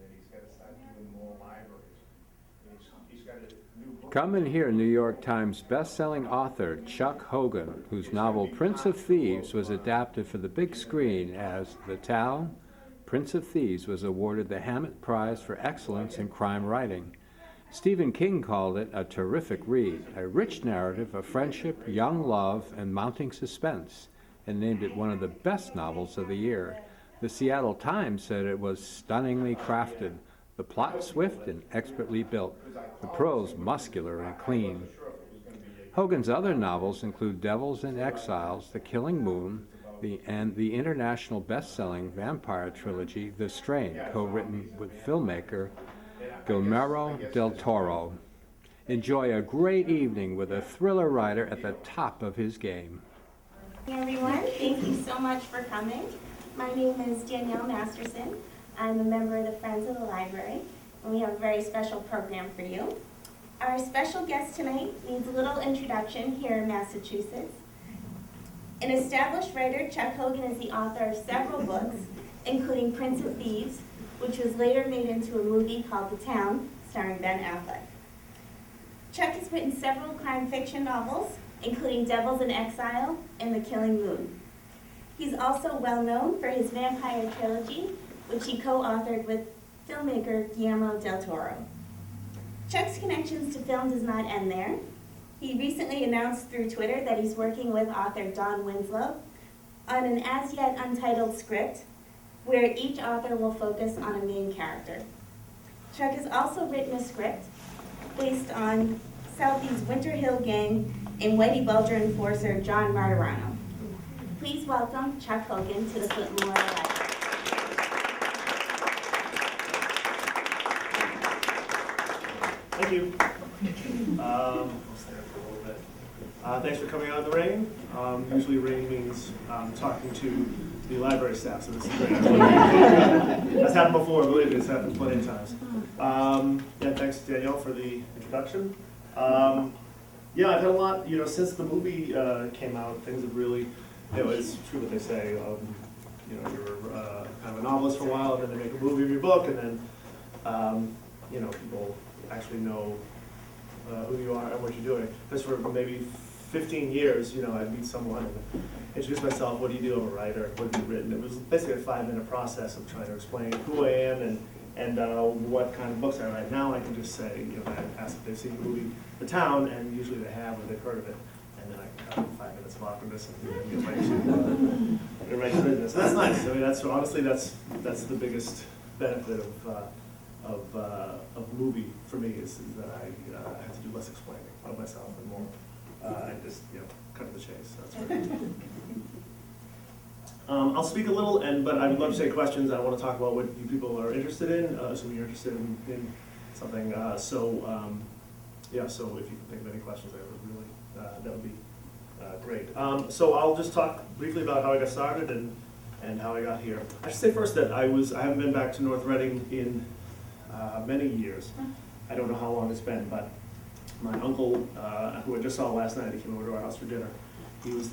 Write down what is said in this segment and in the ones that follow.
that he's got to start doing more libraries. And he's got a new book. Come and hear New York Times best-selling author Chuck Hogan, whose novel Prince of Thieves was adapted for the big screen as The Town. Prince of Thieves was awarded the Hammett Prize for Excellence in Crime Writing. Stephen King called it a terrific read, a rich narrative of friendship, young love, and mounting suspense, and named it one of the best novels of the year. The Seattle Times said it was stunningly crafted, the plot swift and expertly built, the prose muscular and clean. Hogan's other novels include Devils and Exiles, The Killing Moon, and the international best-selling vampire trilogy, The Strain, co-written with filmmaker Guillermo del Toro. Enjoy a great evening with a thriller writer at the top of his game. Hey everyone, thank you so much for coming. My name is Danielle Masterson. I'm a member of the Friends of the Library, and we have a very special program for you. Our special guest tonight needs a little introduction here in Massachusetts. An established writer, Chuck Hogan is the author of several books, including Prince of Thieves, which was later made into a movie called The Town, starring Ben Affleck. Chuck has written several crime fiction novels, including Devils in Exile and The Killing Moon. He's also well known for his vampire trilogy, which he co-authored with filmmaker Guillermo del Toro. Chuck's connections to film does not end there. He recently announced through Twitter that he's working with author Don Winslow on an as-yet untitled script where each author will focus on a main character. Chuck has also written a script based on Southie's Winter Hill Gang and Whitey Bulger enforcer John Martirano. Please welcome Chuck Hogan to the Flint Memorial Library. Thank you. I'll stand for a little bit. Thanks for coming out in the rain. Usually rain means talking to the library staff, so this is great. That's happened before, believe me, it's happened plenty of times. Yeah, thanks Danielle for the introduction. Yeah, I've had a lot, since the movie came out, things have really, it's true what they say. You're kind of a novelist for a while, and then they make a movie of your book, and then, people actually know who you are and what you're doing. Just for maybe 15 years, I'd meet someone and introduce myself, what do you do? I'm a writer, what have you written? It was basically a 5-minute process of trying to explain who I am and what kind of books I write. Now I can just say, I ask if they've seen the movie The Town, and usually they have or they've heard of it. And then I can cut 5 minutes of awkwardness and get right to business. So that's nice. I mean, that's the biggest benefit of movie for me is that I have to do less explaining of myself and more I just cut to the chase. So that's great. I'll speak a little, but I would love to take questions. I want to talk about what you people are interested in. Assuming you're interested in something. So if you can think of any questions, that would be great. So I'll just talk briefly about how I got started and how I got here. I should say first that I haven't been back to North Reading in many years. I don't know how long it's been, but my uncle, who I just saw last night, he came over to our house for dinner. He's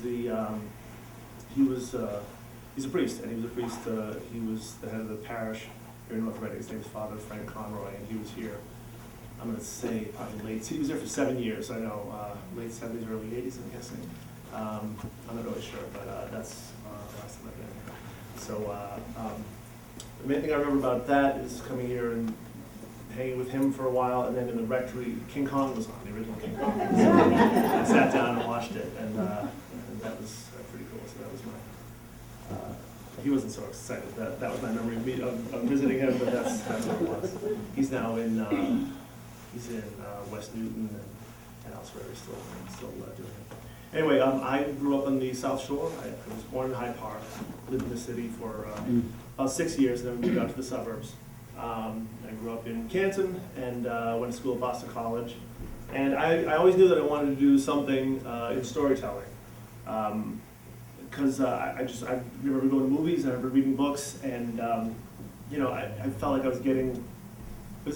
a priest, and he was the head of the parish here in North Reading. His name is Father Frank Conroy, and he was here, I'm going to say probably he was there for 7 years, I know, late 70s, early 80s, I'm guessing. I'm not really sure, but that's the last time I've been here. So the main thing I remember about that is coming here and hanging with him for a while, and then in the rectory, King Kong was on, the original King Kong. So I sat down and watched it, and that was pretty cool. So that was my, he wasn't so excited. That was my memory of visiting him, but that's what it was. He's now in West Newton and elsewhere. He's still doing it. Anyway, I grew up on the South Shore. I was born in Hyde Park, lived in the city for about 6 years, and then moved out to the suburbs. I grew up in Canton and went to school at Boston College. And I always knew that I wanted to do something in storytelling. Because I remember going to movies and I remember reading books, and I felt like I was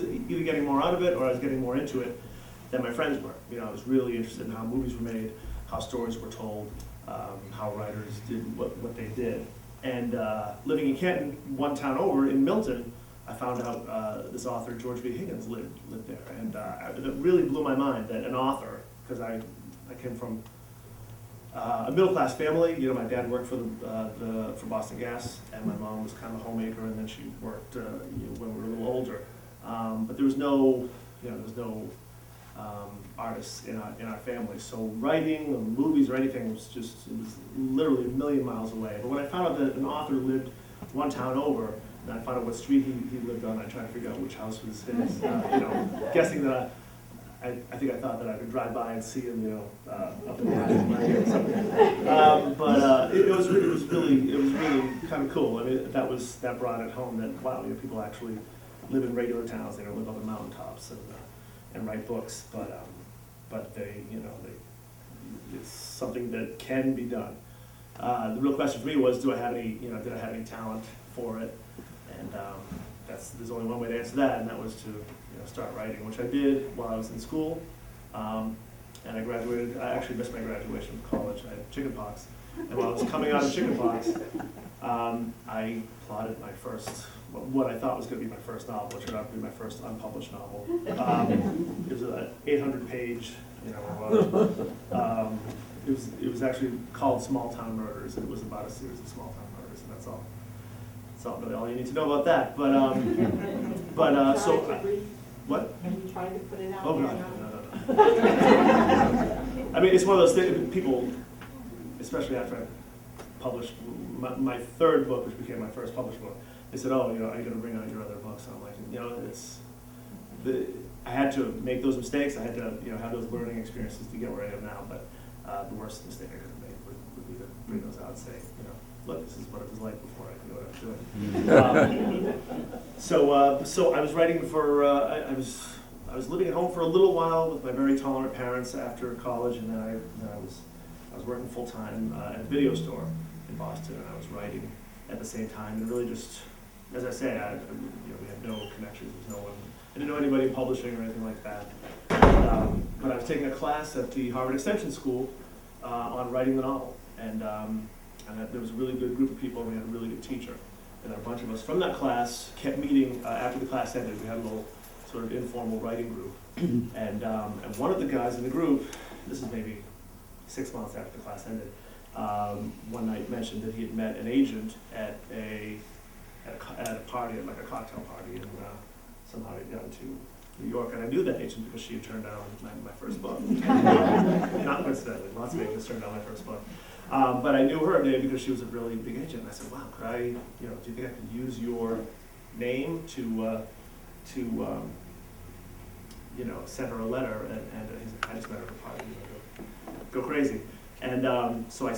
either getting more out of it or I was getting more into it than my friends were. I was really interested in how movies were made, how stories were told, how writers did what they did. And living in Canton, one town over in Milton, I found out this author, George B. Higgins, lived there. And it really blew my mind that an author, because I came from a middle-class family. You know, my dad worked for for Boston Gas, and my mom was kind of a homemaker, and then she worked when we were a little older. But there was no, artists in our family. So writing, or movies, or anything was it was literally a million miles away. But when I found out that an author lived one town over, and I found out what street he lived on, I tried to figure out which house was his. Guessing that I think I thought that I could drive by and see him, up in the attic. But it was really kind of cool. I mean, that brought it home that wow, people actually live in regular towns. They don't live up in mountaintops and write books. But it's something that can be done. The real question for me was, did I have any talent for it? And there's only one way to answer that, and that was to start writing, which I did while I was in school. And I graduated. I actually missed my graduation from college. I had chickenpox, and while I was coming out of chickenpox, I plotted my first, what I thought was going to be my first novel, which turned out to be my first unpublished novel. It was an 800-page, it was actually called Small Town Murders, and it was about a series of small town murders, and that's all. That's not really all you need to know about that. What? Have you tried to put it out? Oh, there? no. I mean, it's one of those things, people, especially after I published my third book, which became my first published book, they said, oh, are you going to bring out your other books? And I'm like, I had to make those mistakes. I had to, have those learning experiences to get where I am now. But the worst mistake I could have made would be to bring those out and say, look, this is what it was like before I knew what I was doing. So I was writing for, I was living at home for a little while with my very tolerant parents after college, and then I was working full time at a video store in Boston, and I was writing at the same time, and really just, as I say, we had no connections with no one. I didn't know anybody in publishing or anything like that. But I was taking a class at the Harvard Extension School on writing the novel, and there was a really good group of people, and we had a really good teacher. And a bunch of us from that class kept meeting after the class ended. We had a little sort of informal writing group. And one of the guys in the group, this is maybe 6 months after the class ended, one night mentioned that he had met an agent at a party, like a cocktail party, and somehow he'd gotten to New York. And I knew that agent because she had turned down my first book. Not coincidentally, lots of agents turned down my first book. But I knew her name because she was a really big agent. And I said, wow, could I, do you think I could use your name to send her a letter? And I just met her at a party, go crazy. And so I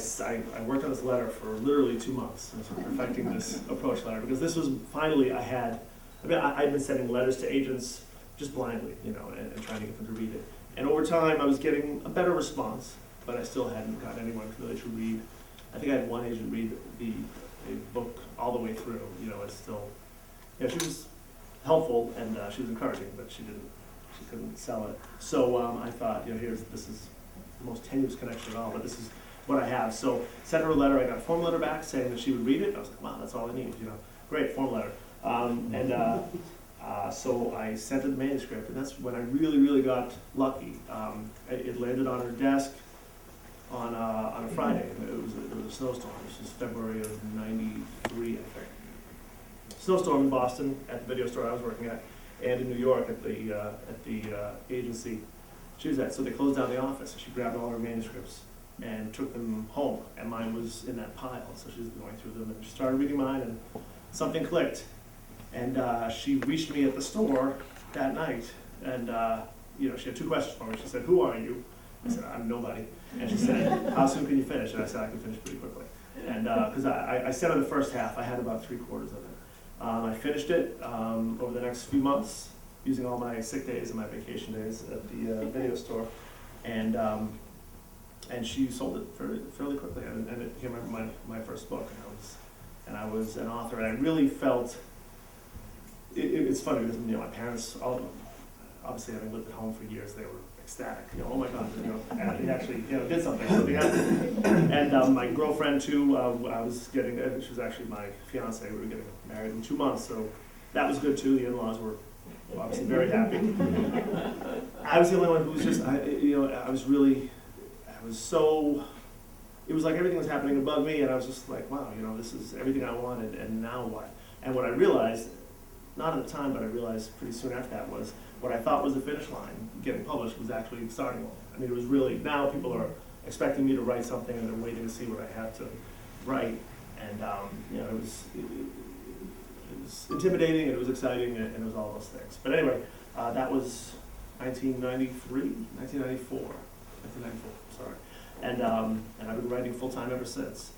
worked on this letter for literally 2 months, perfecting this approach letter, because this was finally, I'd been sending letters to agents just blindly, and trying to get them to read it. And over time, I was getting a better response, but I still hadn't gotten anyone really to read. I think I had one agent read the book all the way through. It's still, she was helpful and she was encouraging, but she couldn't sell it. So I thought, this is the most tenuous connection at all, but this is what I have. So sent her a letter. I got a form letter back saying that she would read it. I was like, wow, that's all I need. Great form letter. So I sent her the manuscript, and that's when I really, really got lucky. It landed on her desk on a Friday. It was a snowstorm. This was February of '93, I think. Snowstorm in Boston at the video store I was working at, and in New York at the agency she was at. So they closed down the office, and she grabbed all her manuscripts and took them home, and mine was in that pile. So she was going through them, and she started reading mine, and something clicked. And she reached me at the store that night, and she had 2 questions for me. She said, "Who are you?" I said, "I'm nobody." And she said, "How soon can you finish?" And I said, "I can finish pretty quickly." And because I said on the first half, I had about 3/4 of it. I finished it over the next few months, using all my sick days and my vacation days at the video store, and she sold it fairly quickly, and it became my first book. And I was an author, and I really felt. It's funny because my parents, obviously having lived at home for years, they were ecstatic. Oh my God, he actually did something happened. And my girlfriend too, I was getting. She was actually my fiance. We were getting married in 2 months, so that was good too. The in-laws were obviously very happy. I was the only one who was just, it was like everything was happening above me, and I was just like, wow, this is everything I wanted, and now what? And what I realized, not at the time, but I realized pretty soon after that, was what I thought was the finish line, getting published, was actually the starting line. I mean, it was really, now people are expecting me to write something, and they're waiting to see what I have to write. And it was intimidating, and it was exciting, and it was all those things. But anyway, that was 1994, sorry. And I've been writing full-time ever since.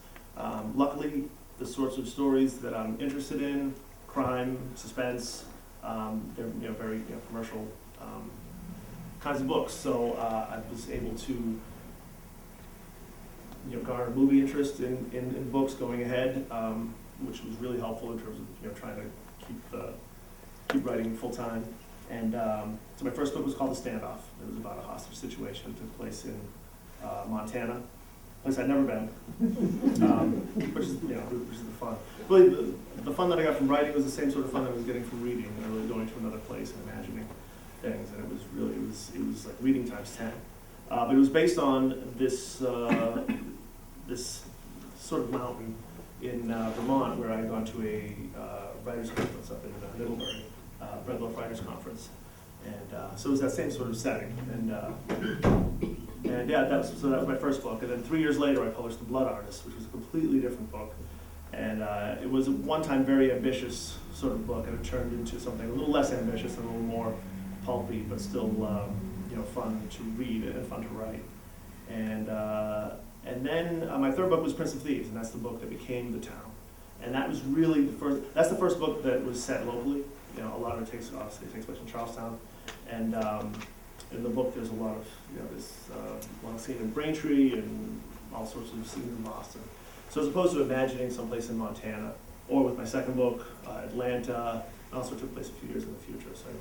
Luckily, the sorts of stories that I'm interested in, crime, suspense, they're very commercial kinds of books. So I was able to garner movie interest in books going ahead, which was really helpful in terms of trying to keep writing full time. And so my first book was called The Standoff. It was about a hostage situation that took place in Montana, a place I'd never been, which is the fun. Really, the fun that I got from writing was the same sort of fun that I was getting from reading, and really going to another place and imagining things. And it was like reading times 10. But it was based on this this sort of mountain in Vermont, where I had gone to a writers' conference up in Middlebury, Red Wolf Writers' Conference, and so it was that same sort of setting. And yeah, that was my first book. And then 3 years later, I published The Blood Artist, which was a completely different book. And it was at one time very ambitious sort of book, and it turned into something a little less ambitious and a little more pulpy, but still fun to read and fun to write. And then my third book was Prince of Thieves, and that's the book that became The Town. And that was really that's the first book that was set locally. A lot of it takes place in Charlestown. And in the book there's a lot of, there's a lot of scenes in Braintree and all sorts of scenes in Boston. So as opposed to imagining someplace in Montana, or with my second book, Atlanta, it also took place a few years in the future, so I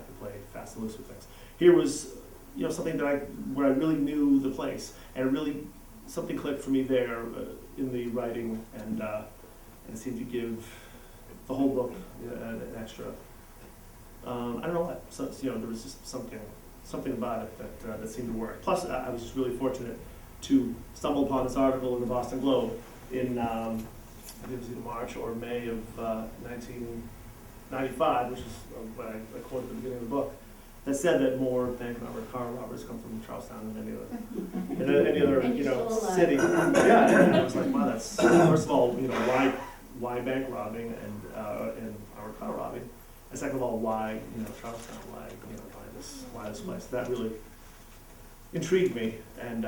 could play fast and loose with things. Here was, something where I really knew the place, and something clicked for me there in the writing, and it seemed to give the whole book an extra. I don't know what. So there was just something about it that seemed to work. Plus, I was just really fortunate to stumble upon this article in the Boston Globe in I think it was either March or May of 1995, which is what I quoted at the beginning of the book, that said that more bank robbery, car robbers come from Charlestown than any other city. Yeah, and I was like, wow, that's first of all, why bank robbing and our car robbing, and second of all, why Charlestown, why this place? That really intrigued me, and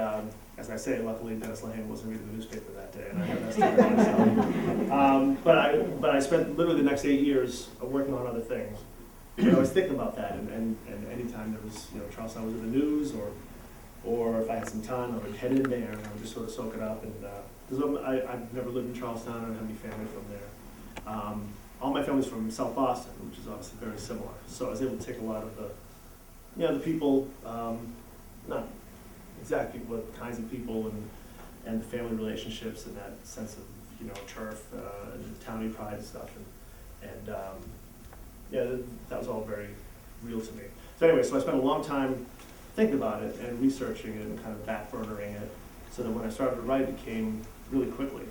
as I say, luckily Dennis Lehane wasn't reading the newspaper that day, and I had that story myself. But I spent literally the next 8 years working on other things. I was thinking about that, and anytime there was, Charlestown was in the news, or if I had some time, I would head in there and I would just sort of soak it up. And because I've never lived in Charlestown, I don't have any family from there. All my family's from South Boston, which is obviously very similar. So I was able to take a lot of the people, not exactly what kinds of people and the family relationships and that sense of turf and towny pride and stuff, and that was all very real to me. So anyway, so I spent a long time thinking about it and researching it and kind of backburnering it, so that when I started to write, it came really quickly.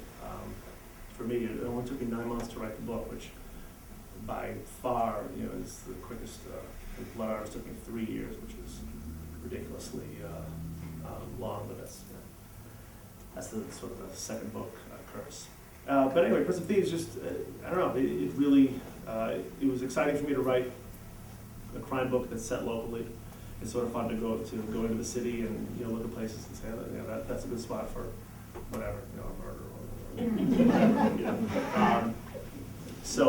For me, it only took me 9 months to write the book, which by far, is the quickest. The Blood Artist took me 3 years, which is ridiculously long, but that's the sort of the second book curse. But anyway, Prince of Thieves, just I don't know. It really it was exciting for me to write a crime book that's set locally. It's sort of fun to go into the city and look at places and say that's a good spot for whatever, a murder or whatever. So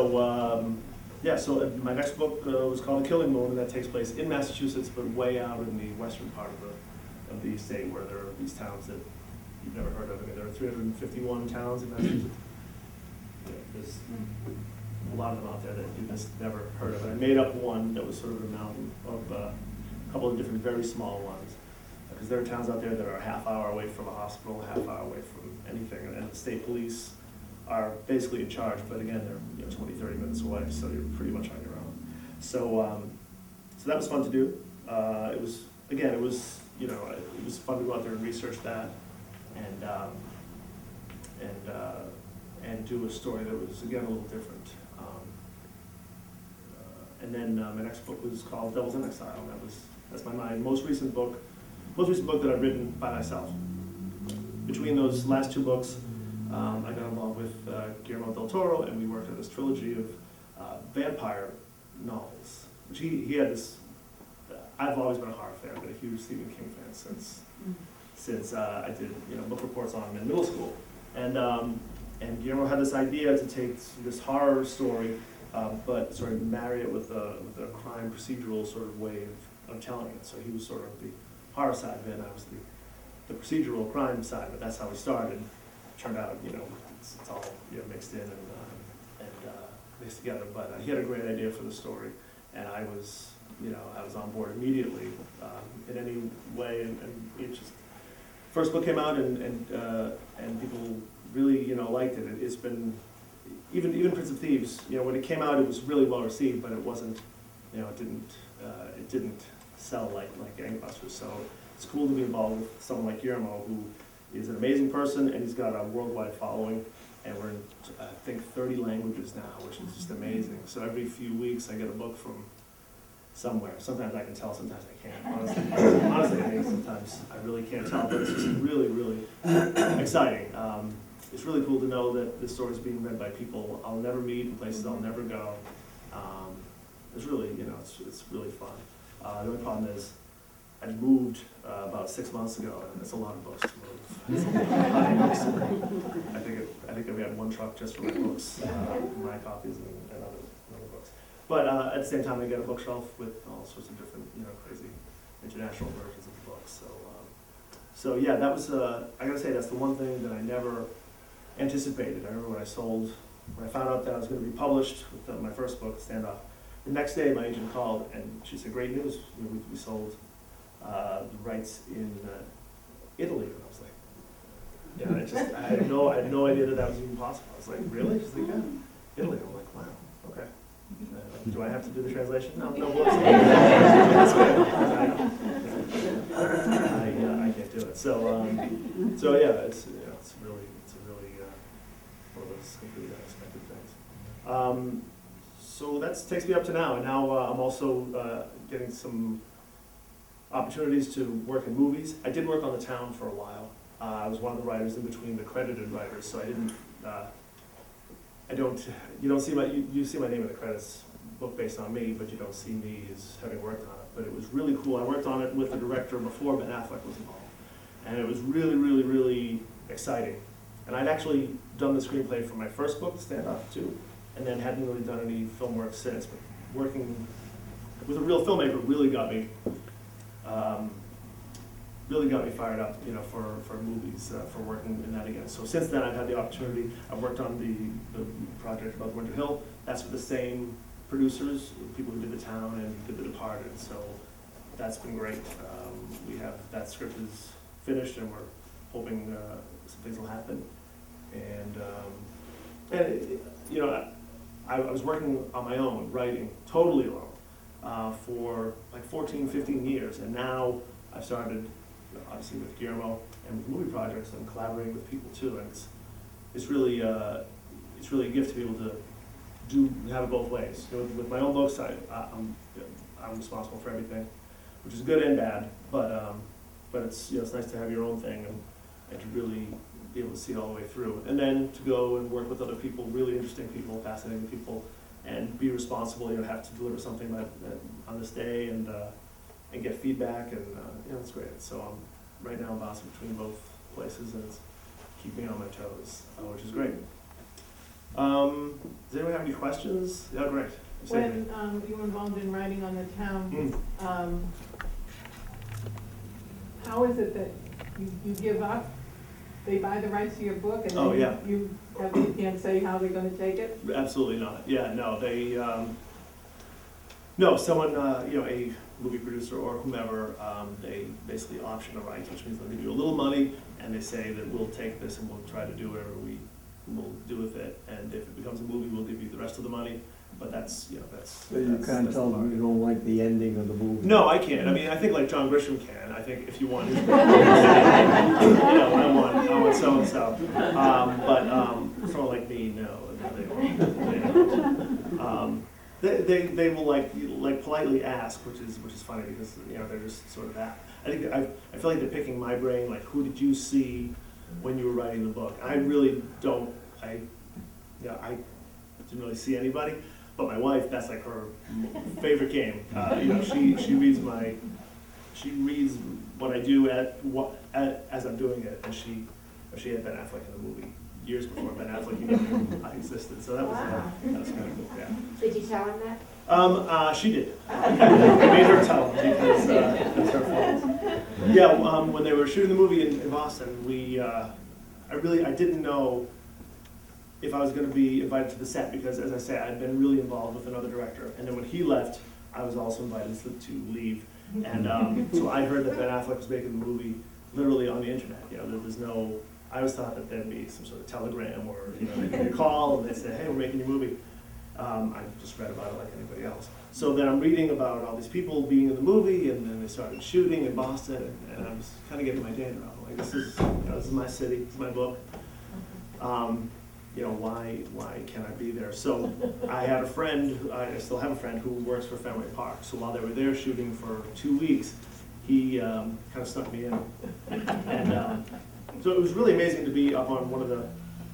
my next book was called The Killing Moon, and that takes place in Massachusetts, but way out in the western part of the state, where there are these towns that you've never heard of. I mean, there are 351 towns in Massachusetts. There's a lot of them out there that you just never heard of. And I made up one that was sort of a mountain of a couple of different very small ones. Because there are towns out there that are a half hour away from a hospital, a half hour away from anything. And the state police are basically in charge, but again, they're 20, 30 minutes away, so you're pretty much on your own. So, so that was fun to do. It was, again, it was fun to go out there and research that, and do a story that was, again, a little different. And then my next book was called Devils in Exile, and that's my most recent book that I've written by myself. Between those last two books, I got involved with Guillermo del Toro, and we worked on this trilogy of vampire novels, which he had this. I've always been a horror fan. I've been a huge Stephen King fan since I did book reports on him in middle school, and Guillermo had this idea to take this horror story, but sort of marry it with a crime procedural sort of way of telling it. So he was sort of the horror side of it, and I was the procedural crime side, but that's how we started. Turned out, it's all mixed in and mixed together. But he had a great idea for the story, and I was on board immediately in any way. And it just first book came out, and people really liked it. It's been even Prince of Thieves. When it came out, it was really well received, but it wasn't. It didn't sell like gangbusters. So it's cool to be involved with someone like Guillermo, who is an amazing person, and he's got a worldwide following, and we're in, I think, 30 languages now, which is just amazing. So every few weeks I get a book from somewhere. Sometimes I can tell, sometimes I can't. Honestly, I think sometimes I really can't tell, but it's just really, really exciting. It's really cool to know that this story is being read by people I'll never meet, in places I'll never go. It's really, it's really fun. The only problem is, I moved about 6 months ago, and it's a lot of books to move. It's a lot of books. I think we had one truck just for my books, my copies and other books. But at the same time, I get a bookshelf with all sorts of different, crazy international versions of the books. So yeah, that was. I gotta say, that's the one thing that I never anticipated. I remember when I found out that I was going to be published with my first book, Standoff. The next day, my agent called, and she said, "Great news! We sold the rights in Italy." And I was like, "Yeah, I had no idea that was even possible." I was like, "Really?" She's like, "Yeah, Italy." I'm like, "Wow, okay." Do I have to do the translation? No. That's good. I can't do it. So yeah, it's really one of those completely unexpected things. So that takes me up to now, and now I'm also getting some opportunities to work in movies. I did work on The Town for a while. I was one of the writers in between the credited writers, so I didn't. You don't see you see my name in the credits, book based on me, but you don't see me as having worked on it. But it was really cool. I worked on it with the director before Ben Affleck was involved, and it was really, really, really exciting. And I'd actually done the screenplay for my first book, Stand Up, too, and then hadn't really done any film work since. But working with a real filmmaker really got me fired up, for movies, for working in that again. So since then, I've had the opportunity. I've worked on the project about Winter Hill. That's with the same producers, people who did The Town and did The Departed. So that's been great. We have that script is finished, and we're hoping some things will happen. And I was working on my own, writing totally alone for like 14, 15 years, and now I've started. Obviously with Guillermo and with movie projects, and collaborating with people too, and it's really a gift to be able to have it both ways. With my own books, I'm responsible for everything, which is good and bad. But it's it's nice to have your own thing and to really be able to see it all the way through, and then to go and work with other people, really interesting people, fascinating people, and be responsible. Have to deliver something on this day and get feedback, and it's great. So right now I'm bouncing between both places, and it's keeping me on my toes, which is great. Does anyone have any questions? Yeah, great. When you were involved in writing on The Town, how is it that you give up? They buy the rights to your book, and then you can't say how they're going to take it? Absolutely not. Yeah, no, they, no, someone, a movie producer or whomever, they basically option the rights, which means they give you a little money, and they say that we'll take this and we'll try to do whatever we we'll do with it, and if it becomes a movie, we'll give you the rest of the money, but that's, you know, that's. So you can't tell them you don't like the ending of the movie? No, I can't. I mean, I think like John Grisham can. I think if you want his, you know, I want so-and-so. But someone like me, no. They will like politely ask, which is funny because, you know, they're just sort of that. I feel like they're picking my brain, like, who did you see when you were writing the book? I really don't, I didn't really see anybody, but my wife, that's like her favorite game. You know, she reads what I do as I'm doing it, and she had Ben Affleck in the movie years before Ben Affleck even existed, so that was kind of cool, yeah. Did you tell him that? She did. I made her tell him because it's her fault. Yeah, when they were shooting the movie in Boston, I didn't know if I was going to be invited to the set because, as I say, I'd been really involved with another director, and then when he left, I was also invited to leave, and so I heard that Ben Affleck was making the movie literally on the internet. You know, there was no. I always thought that there'd be some sort of telegram or, you know, they'd give me a call and they'd say, hey, we're making your movie. I just read about it like anybody else. So then I'm reading about all these people being in the movie, and then they started shooting in Boston, and I was kind of getting my day around. Like, this is my city, this is my book. You know, why can't I be there? So I had a friend, I still have a friend who works for Fenway Park. So while they were there shooting for 2 weeks, he kind of snuck me in. And so it was really amazing to be up on one of the,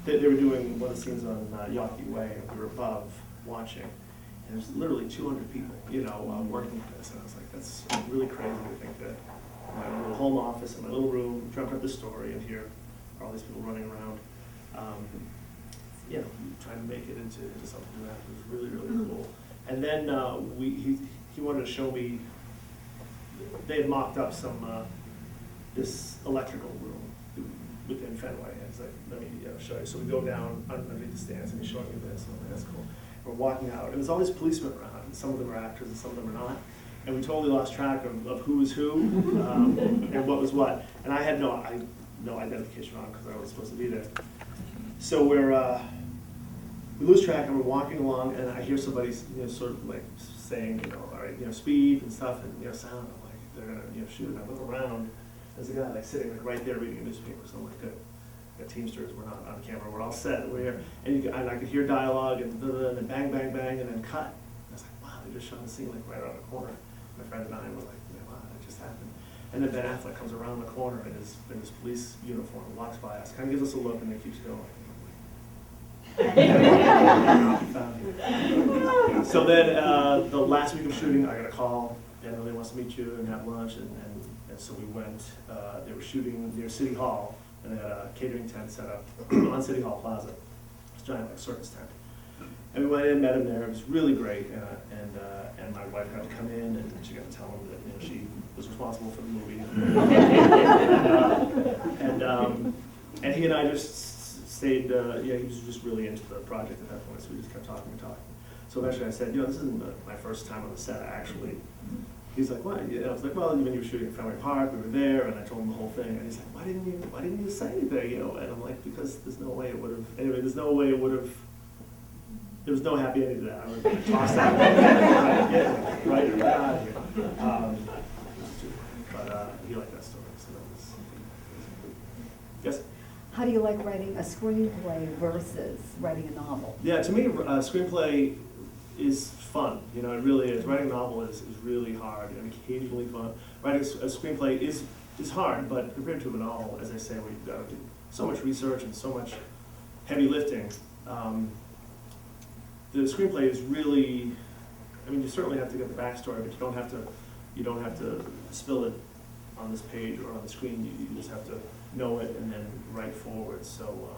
they were doing one of the scenes on Yawkey Way, and we were above watching. And there's literally 200 people, you know, working on this. And I was like, that's really crazy to think that my little home office in my little room, dreamt up this story, and here are all these people running around, you know, trying to make it into something that was really, really cool. And then he wanted to show me, they had mocked up some, this electrical room within Fenway. And it's like, let me show you. So we go down underneath the stands, and he's showing me this. And I'm like, that's cool. We're walking out, and there's all these policemen around, and some of them are actors and some of them are not. And we totally lost track of who was who and what was what. And I had no identification on because I was supposed to be there. So we lose track, and we're walking along, and I hear somebody, you know, sort of like saying, you know, all right, you know, speed and stuff, and, you know, sound. I'm like, they're gonna, you know, shoot. And I look around. There's a guy like sitting like right there reading a newspaper. So I'm like, good. The Teamsters, we're not on camera. We're all set. We're here, and I could hear dialogue, and then bang, bang, bang, and then cut. And I was like, wow, they just shot the scene like right around the corner. My friend and I were like, yeah, wow, that just happened. And then Ben Affleck comes around the corner in his police uniform, walks by us, kind of gives us a look, and then keeps going. So then the last week of shooting, I got a call, and really wants to meet you and have lunch, and so we went. They were shooting near City Hall, and they had a catering tent set up on City Hall Plaza. It's a giant like circus tent. And we went in, met him there. It was really great, and my wife got to come in, and she got to tell him that, you know, she was responsible for the movie. And he and I just stayed. Yeah, he was just really into the project at that point, so we just kept talking and talking. So eventually I said, you know, this isn't my first time on the set, actually. He's like, what? I was like, well, when you were shooting at Fenway Park, we were there, and I told him the whole thing. And he's like, why didn't you say anything? You know, and I'm like, because there's no way it would have. Anyway, there's no way it would have. There was no happy ending to that. I would have tossed that right or out of here. But he liked that story, so that was yes. How do you like writing a screenplay versus writing a novel? Yeah, to me, screenplay is fun. You know, it really is. Writing a novel is really hard and occasionally fun. Writing a screenplay is hard, but compared to a novel, as I say, where you've got to do so much research and so much heavy lifting, the screenplay is really, I mean, you certainly have to get the backstory, but you don't have to spill it on this page or on the screen. You just have to know it and then write forward. So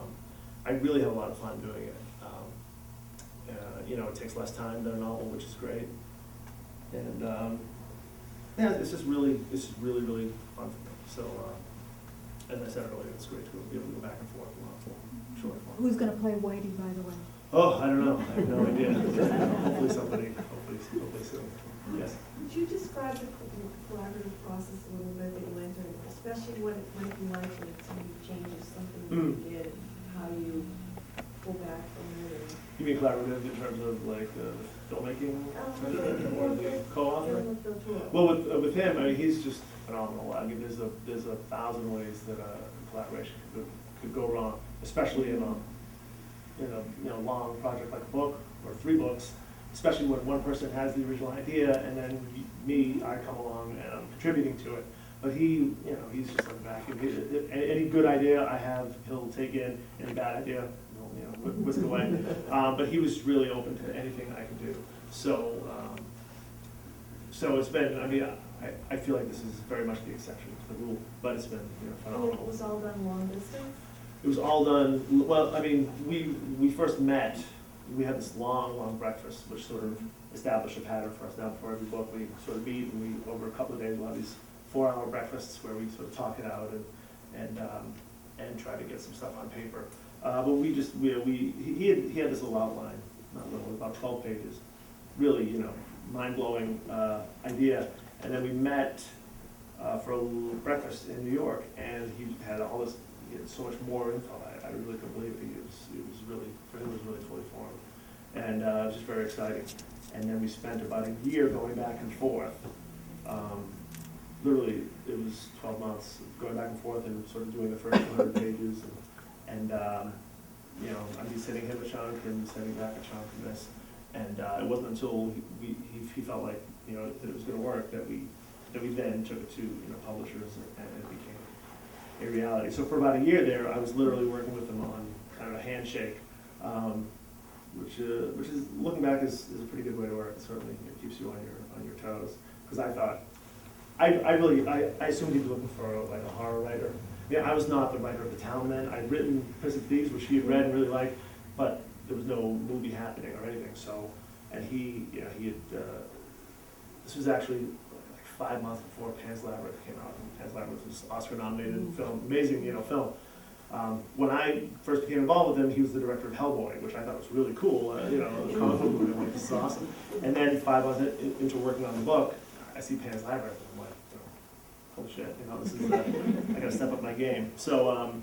I really have a lot of fun doing it. You know, it takes less time than a novel, which is great. And yeah, it's just really fun for me. So as I said earlier, it's great to be able to go back and forth a lot more short form. Who's going to play Whitey, by the way? Oh, I don't know. I have no idea. Hopefully somebody soon. Yes. Would you describe the collaborative process a little bit that you went through, especially what it might be like when somebody changes something that you did, how you You mean collaborative in terms of like filmmaking or the co-author? Well, with him, I mean, he's just phenomenal. I mean, there's a thousand ways that a collaboration could go wrong, especially in a long project like a book or 3 books, especially when one person has the original idea and then I come along and I'm contributing to it. But he's just like back. Any good idea I have, he'll take in. Any bad idea, whisk away. But he was really open to anything I could do. So it's been, I mean, I feel like this is very much the exception to the rule, but it's been phenomenal. It was all done long distance? It was all done, well, I mean, we first met, we had this long breakfast, which sort of established a pattern for us. Now before every book, we sort of meet, and we, over a couple of days, we'll have these 4-hour breakfasts where we sort of talk it out and try to get some stuff on paper. But he had this little outline, not little, about 12 pages, really, mind-blowing idea. And then we met for a little breakfast in New York, and he had all this, he had so much more info. I really couldn't believe it. It was really, for him, it was really fully formed. And it was just very exciting. And then we spent about a year going back and forth. Literally, it was 12 months going back and forth and sort of doing the first 200 pages. And I'd be sending him a chunk and sending back a chunk of this. And it wasn't until he felt like, that it was going to work that we then took it to publishers, and it became a reality. So for about a year there, I was literally working with them on kind of a handshake, which is, looking back, is a pretty good way to work. It certainly keeps you on your toes. Because I thought, I assumed he'd be looking for like a horror writer. Yeah, I was not the writer of The Town then. I'd written Prince of Thieves, which he had read and really liked, but there was no movie happening or anything. So, and he had, this was actually like 5 months before Pan's Labyrinth came out. And Pan's Labyrinth was Oscar-nominated film, amazing, film. When I first became involved with him, he was the director of Hellboy, which I thought was really cool. The comic book movie, I'm like, this is awesome. And then 5 months into working on the book, I see Pan's Labyrinth, and I'm like, holy shit, this is, I gotta step up my game. So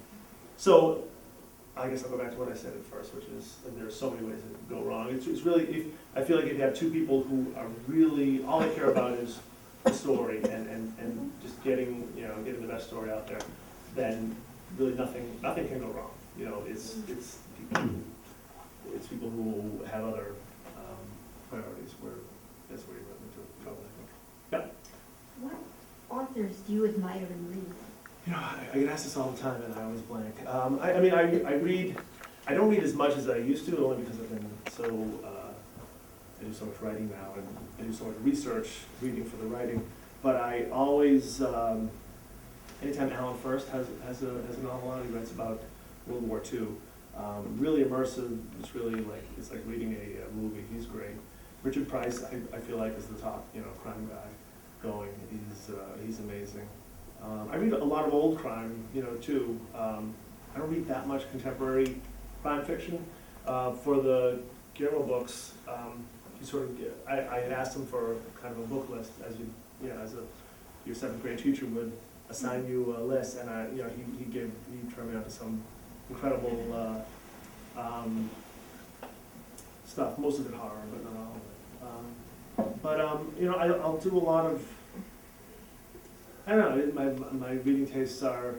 I guess I'll go back to what I said at first, which is that there are so many ways that go wrong. It's really, I feel like if you have 2 people who are really, all they care about is the story and just getting the best story out there, then really nothing can go wrong. It's people who have other priorities where that's where you run into trouble, I think. Yeah. What authors do you admire and read? I get asked this all the time, and I always blank. I don't read as much as I used to, only because I've been so, I do so much writing now, and I do so much research, reading for the writing. But I always, anytime Alan First has a novel out, he writes about World War II. Really immersive, it's like reading a movie. He's great. Richard Price, I feel like, is the top, crime guy going. He's amazing. I read a lot of old crime, too. I don't read that much contemporary crime fiction. For the Guillermo books, I had asked him for kind of a book list, as your 7th grade teacher would assign you a list, and he turned me on to some incredible stuff. Most of it horror, but not all of it. I'll do a lot of. I don't know. My reading tastes are.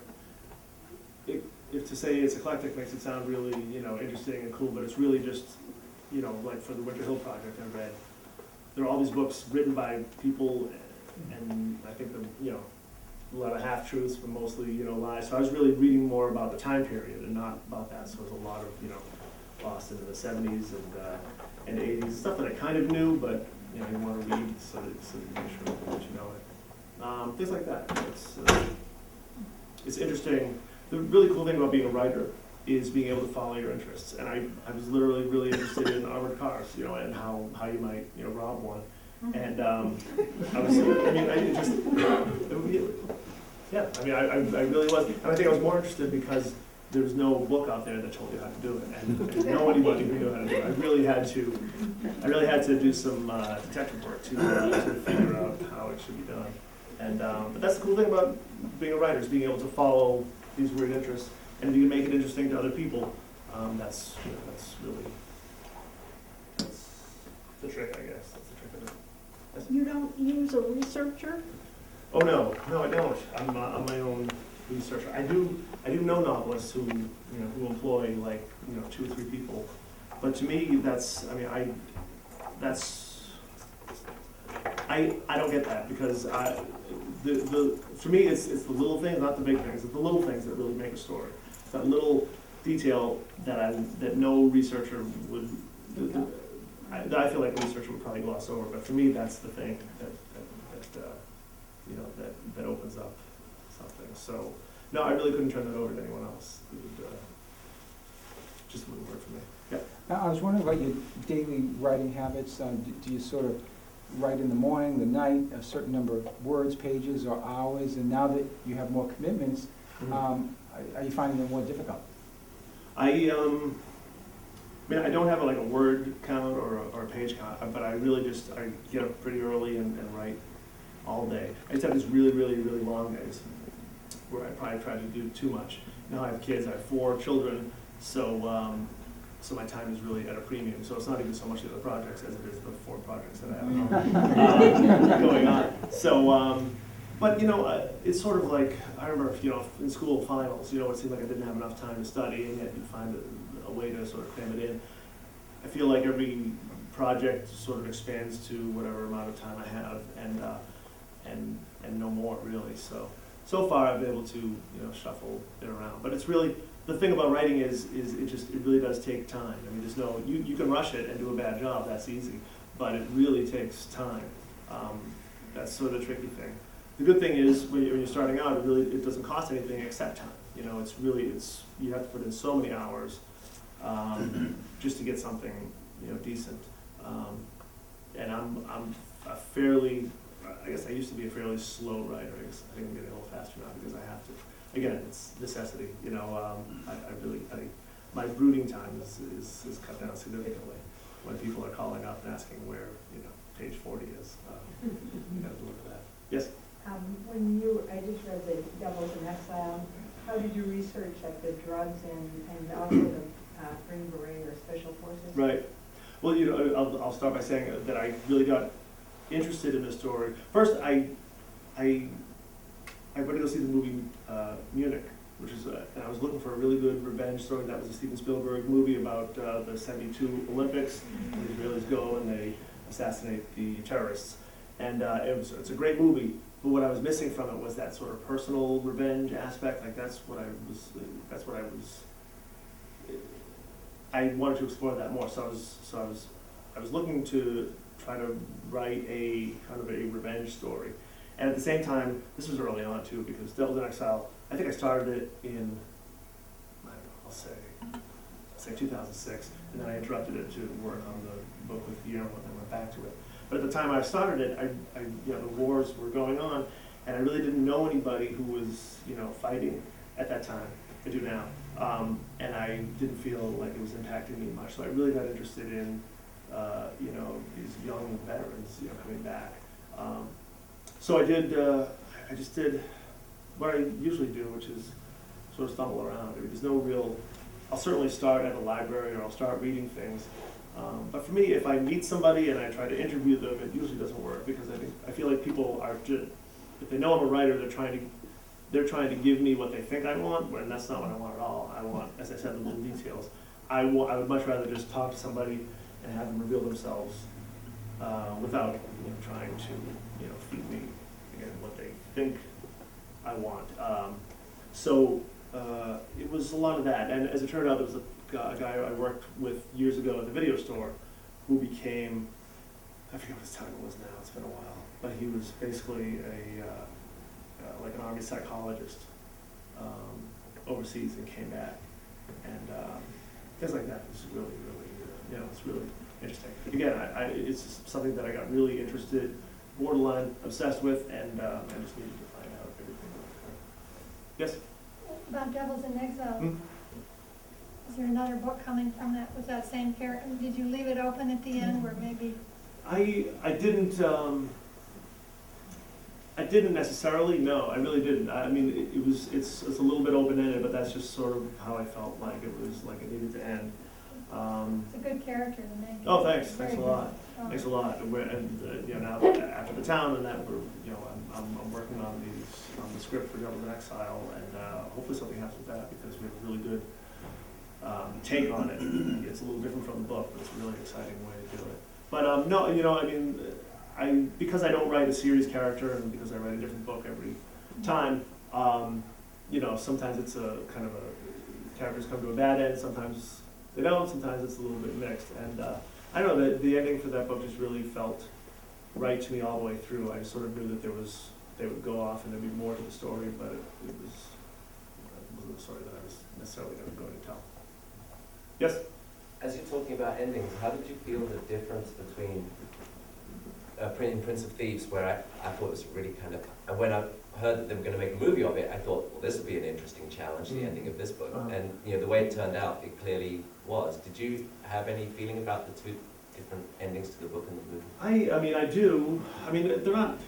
If to say it's eclectic makes it sound really interesting and cool, but it's really just like for the Winter Hill Project I read. There are all these books written by people, and I think a lot of half-truths, but mostly lies. So I was really reading more about the time period and not about that. So there's a lot of lost into the 70s and 80s stuff that I kind of knew, but you want to read so that you make sure that you know it. Things like that. It's interesting. The really cool thing about being a writer is being able to follow your interests. And I was literally really interested in armored cars, and how you might rob one. And I really was. And I think I was more interested because there was no book out there that told you how to do it, and no anybody who knew how to do it. I really had to do some detective work to figure out how it should be done. And but that's the cool thing about being a writer, is being able to follow these weird interests, and if you can make it interesting to other people, that's really the trick, I guess. That's the trick of it. Yes. You don't use a researcher? Oh, no, I don't. I'm my own researcher. I do know novelists who, who employ like, 2 or 3 people. But to me, I don't get that because for me, it's the little things, not the big things. It's the little things that really make a story. It's that little detail that no researcher would, that I feel like a researcher would probably gloss over. But for me, that's the thing that opens up something. So, no, I really couldn't turn that over to anyone else. It would, just wouldn't work for me. Yeah. Now, I was wondering about your daily writing habits. Do you sort of write in the morning, the night, a certain number of words, pages, or hours? And now that you have more commitments, are you finding them more difficult? I don't have like a word count or a page count, but I really I get up pretty early and write all day. I just have these really, really, really long days where I probably try to do too much. Now I have kids, I have 4 children, so my time is really at a premium. So it's not even so much the other projects as it is the 4 projects that I have going on. So, but it's sort of like, I remember, in school finals, it seemed like I didn't have enough time to study, and yet you find a way to sort of cram it in. I feel like every project sort of expands to whatever amount of time I have, and no more really. So far I've been able to shuffle it around. But it's really, the thing about writing is it really does take time. I mean, there's no, you can rush it and do a bad job, that's easy, but it really takes time. That's sort of the tricky thing. The good thing is when you're starting out, it doesn't cost anything except time. You have to put in so many hours just to get something decent. And I'm a fairly, I guess I used to be a fairly slow writer. I think I'm getting a little faster now because I have to. Again, it's necessity. My brooding time is cut down significantly when people are calling up and asking where page 40 is. You got to look at that. Yes. I just read The Devils in Exile. How did you research like the drugs and also the Green Beret or Special Forces? Right. Well, I'll start by saying that I really got interested in this story. First, I went to go see the movie Munich, which is, and I was looking for a really good revenge story. That was a Steven Spielberg movie about the '72 Olympics. The Israelis go and they assassinate the terrorists, and it's a great movie. But what I was missing from it was that sort of personal revenge aspect. Like I wanted to explore that more. So I was looking to try to write a kind of a revenge story. And at the same time, this was early on too, because Devils in Exile, I think I started it in, I'll say 2006, and then I interrupted it to work on the book with Guillermo and then went back to it. But at the time I started it, the wars were going on, and I really didn't know anybody who was, fighting at that time. I do now. And I didn't feel like it was impacting me much. So I really got interested in, these young veterans, coming back. So I just did what I usually do, which is sort of stumble around. I mean, there's no real, I'll certainly start at the library or I'll start reading things. But for me, if I meet somebody and I try to interview them, it usually doesn't work because I feel like people are just, if they know I'm a writer, they're trying to give me what they think I want, and that's not what I want at all. I want, as I said, the little details. I would much rather just talk to somebody and have them reveal themselves without trying to feed me again what they think I want. So it was a lot of that, and as it turned out, there was a guy I worked with years ago at the video store who became, I forget what his title was now, it's been a while, but he was basically like an army psychologist overseas and came back, and things like that was really, really, it's really interesting. Again, it's something that I got really interested, borderline obsessed with, and I just needed to find out everything. Yes? About Devils in Exile. Is there another book coming from that with that same character? Did you leave it open at the end where maybe? I didn't necessarily, no, I really didn't. I mean, it's a little bit open-ended, but that's just sort of how I felt like it was, like it needed to end. It's a good character, the main. Oh, thanks, Very thanks a good. lot. Oh. Thanks a lot. Now after the town and that, I'm working on the script for Devils in Exile, and hopefully something happens with that because we have a really good take on it. It's a little different from the book, but it's a really exciting way to do it. But no, because I don't write a series character and because I write a different book every time, sometimes it's a kind of a characters come to a bad end, sometimes they don't, sometimes it's a little bit mixed. And I don't know, the ending for that book just really felt right to me all the way through. I sort of knew that they would go off and there'd be more to the story, but it wasn't a story that I was necessarily going to tell. Yes? As you're talking about endings, how did you feel the difference between in Prince of Thieves, where I thought it was really kind of, and when I heard that they were going to make a movie of it, I thought, well, this would be an interesting challenge, the ending of this book. And the way it turned out, it clearly was. Did you have any feeling about the two different endings to the book and the movie? I do. They're not.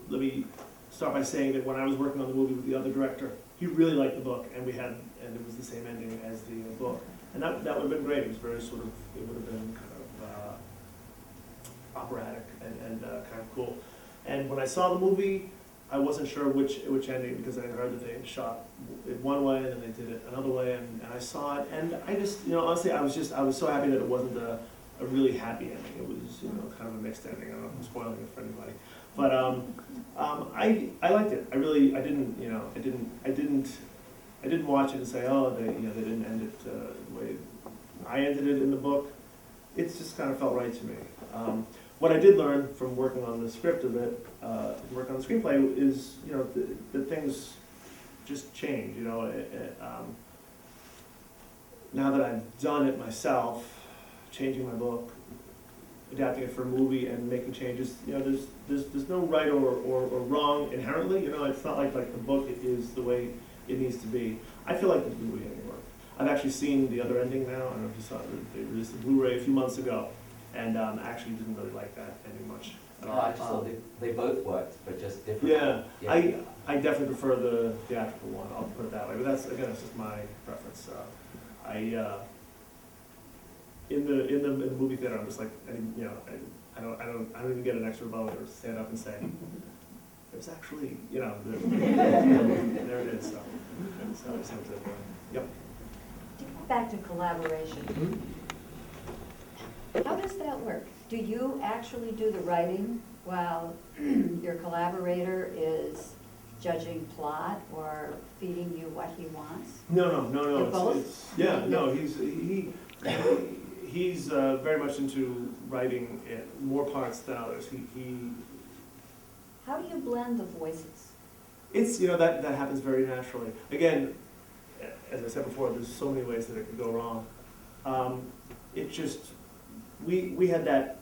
Let me start by saying that when I was working on the movie with the other director, he really liked the book, and it was the same ending as the book, and that would have been great. It was very it would have been kind of operatic and kind of cool. And when I saw the movie, I wasn't sure which ending, because I heard that they had shot it one way and then they did it another way, and I saw it, and I just, honestly, I was so happy that it wasn't a really happy ending. It was, kind of a mixed ending. I don't know if I'm spoiling it for anybody, but I liked it. I didn't watch it and say, oh, they didn't end it the way I ended it in the book. It just kind of felt right to me. What I did learn from working on the script of it, working on the screenplay, is that things just change. Now that I've done it myself, changing my book, adapting it for a movie, and making changes, there's no right or wrong inherently. It's not like the book is the way it needs to be. I feel like the movie ending worked. I've actually seen the other ending now. I don't know if you saw it. They released the Blu-ray a few months ago. And I actually didn't really like that ending much at all. I just thought they both worked, but just differently. Yeah. I definitely prefer the theatrical one. I'll put it that way. But that's just my preference. In the movie theater, I'm just like, I don't even get an extra vote or stand up and say, it's actually, there it is. So I just have to. Yep. Back to collaboration. How does that work? Do you actually do the writing while your collaborator is judging plot or feeding you what he wants? No. You're both? He's very much into writing more parts than others. How do you blend the voices? It's, that happens very naturally. Again, as I said before, there's so many ways that it could go wrong. It just, we had that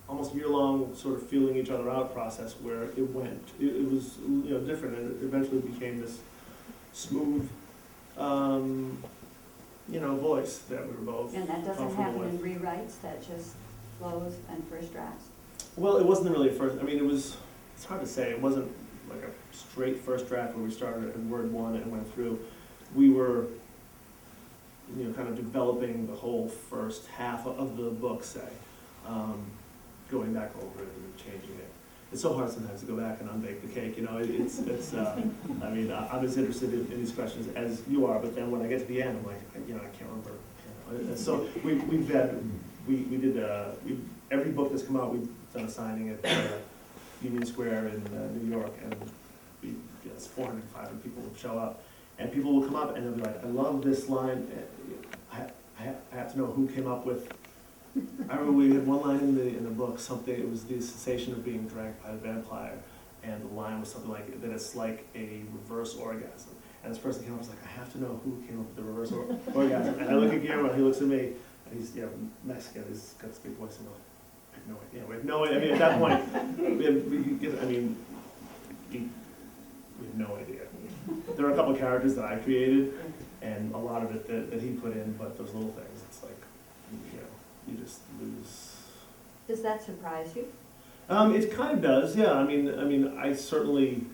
almost year-long sort of feeling each other out process where it was different, and it eventually became this smooth voice that we were both And that doesn't comfortable happen in with. rewrites, that just flows and first drafts? Well, it wasn't really a first, it's hard to say. It wasn't like a straight first draft where we started at word one and went through. We were kind of developing the whole first half of the book, say, going back over it and changing it. It's so hard sometimes to go back and unbake the cake, I'm as interested in these questions as you are, but then when I get to the end, I'm like, I can't remember. So every book that's come out, we've done a signing at Union Square in New York, and it's 400, 500 people will show up. And people will come up and they'll be like, I love this line. I have to know who came up with. I remember we had one line in the book, it was the sensation of being drank by the vampire, and the line was something like that. It's like a reverse orgasm. And this person came up and was like, I have to know who came up with the reverse orgasm. And I look at Guillermo, and he looks at me, and he's Mexican. He's got this big voice, and I'm like, I have no idea. We have no idea. At that point, we have no idea. There are a couple of characters that I created, and a lot of it that he put in, but those little things, it's like, you just lose. Does that surprise you? It kind of does, yeah. I certainly,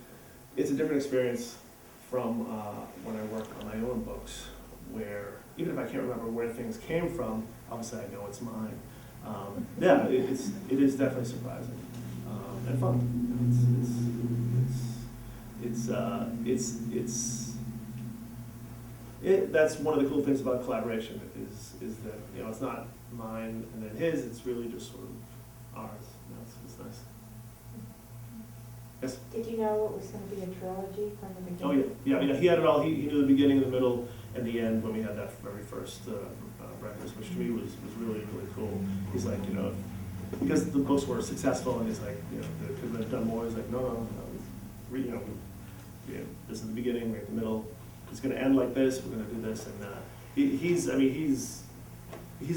it's a different experience from when I work on my own books, where even if I can't remember where things came from, obviously I know it's mine. Yeah, it is definitely surprising and fun. That's one of the cool things about collaboration is that, you know, it's not mine and then his, it's really just sort of ours. You know, it's nice. Yes? Did you know it was gonna be a trilogy from the beginning? Oh, yeah, he had it all, he knew the beginning, the middle, and the end when we had that very first breakfast, which to me was really, really cool. He's like, you know, because the books were successful, and he's like, you know, could have done more. He's like, no, you know, this is the beginning, we're at the middle. It's going to end like this. We're going to do this, and he's